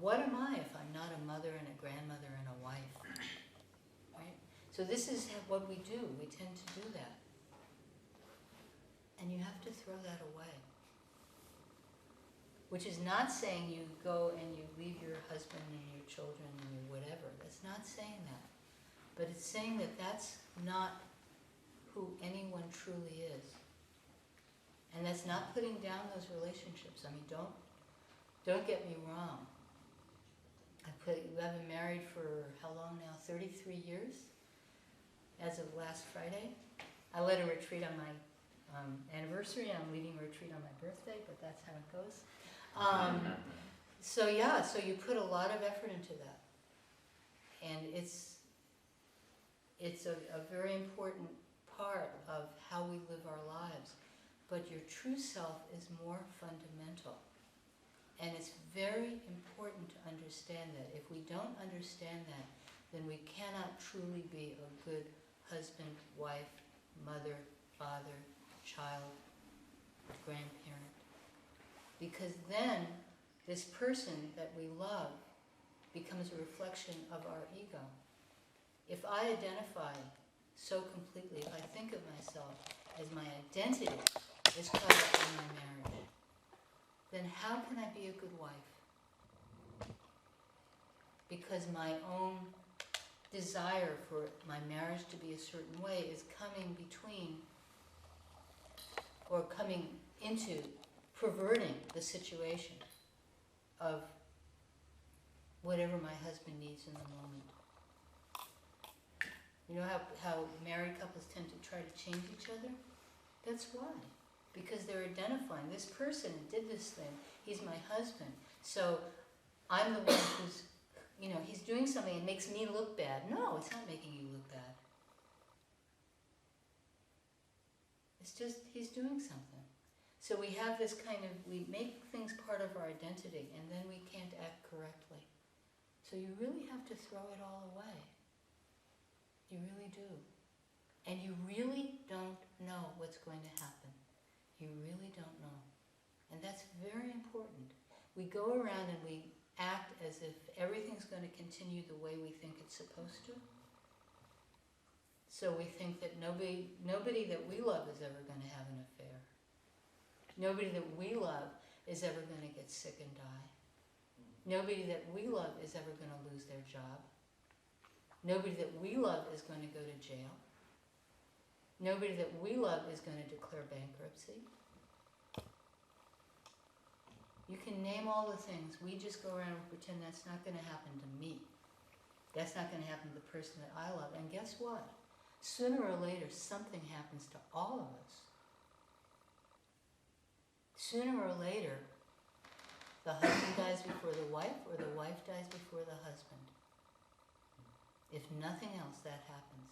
what am I if I'm not a mother and a grandmother and a wife? Right? So this is what we do. We tend to do that. And you have to throw that away. Which is not saying you go and you leave your husband and your children and your whatever. That's not saying that. But it's saying that that's not who anyone truly is. And that's not putting down those relationships. I mean, don't get me wrong. I've been married for how long now? 33 years? As of last Friday. I led a retreat on my anniversary. I'm leading a retreat on my birthday, but that's how it goes. So you put a lot of effort into that. And it's a very important part of how we live our lives. But your true self is more fundamental. And it's very important to understand that. If we don't understand that, then we cannot truly be a good husband, wife, mother, father, child, grandparent. Because then this person that we love becomes a reflection of our ego. If I identify so completely, if I think of myself as my identity is caught up in my marriage, then how can I be a good wife? Because my own desire for my marriage to be a certain way is coming between, or coming into, perverting the situation of whatever my husband needs in the moment. You know how married couples tend to try to change each other? That's why. Because they're identifying, this person did this thing, he's my husband, so I'm the one who's, he's doing something and makes me look bad. No, it's not making you look bad. It's just, he's doing something. So we have this we make things part of our identity, and then we can't act correctly. So you really have to throw it all away. You really do. And you really don't know what's going to happen. You really don't know. And that's very important. We go around and we act as if everything's going to continue the way we think it's supposed to. So we think that nobody that we love is ever going to have an affair. Nobody that we love is ever going to get sick and die. Nobody that we love is ever going to lose their job. Nobody that we love is going to go to jail. Nobody that we love is going to declare bankruptcy. You can name all the things. We just go around and pretend that's not going to happen to me. That's not going to happen to the person that I love. And guess what? Sooner or later, something happens to all of us. Sooner or later, the husband dies before the wife, or the wife dies before the husband. If nothing else, that happens.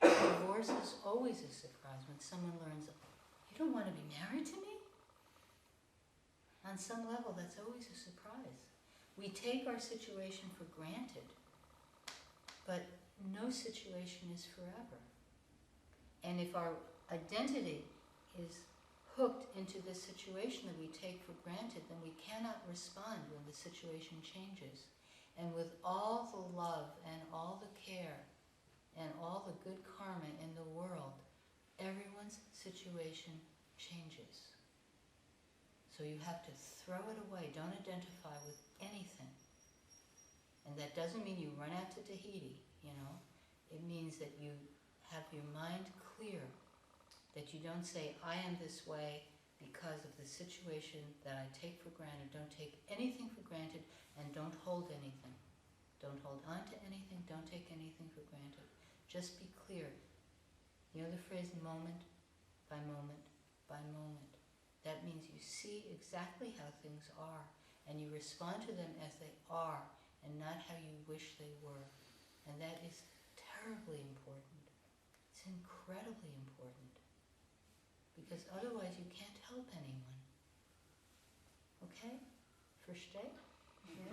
Divorce is always a surprise when someone learns, you don't want to be married to me? On some level, that's always a surprise. We take our situation for granted, but no situation is forever. And if our identity is hooked into this situation that we take for granted, then we cannot respond when the situation changes. And with all the love and all the care and all the good karma in the world, everyone's situation changes. So you have to throw it away. Don't identify with anything. And that doesn't mean you run out to Tahiti, It means that you have your mind clear, that you don't say, I am this way because of the situation that I take for granted. Don't take anything for granted, and don't hold anything. Don't hold on to anything. Don't take anything for granted. Just be clear. You know the phrase moment by moment by moment. That means you see exactly how things are, and you respond to them as they are, and not how you wish they were. And that is terribly important. It's incredibly important. Because otherwise you can't help anyone. Okay? Versteht? Yeah.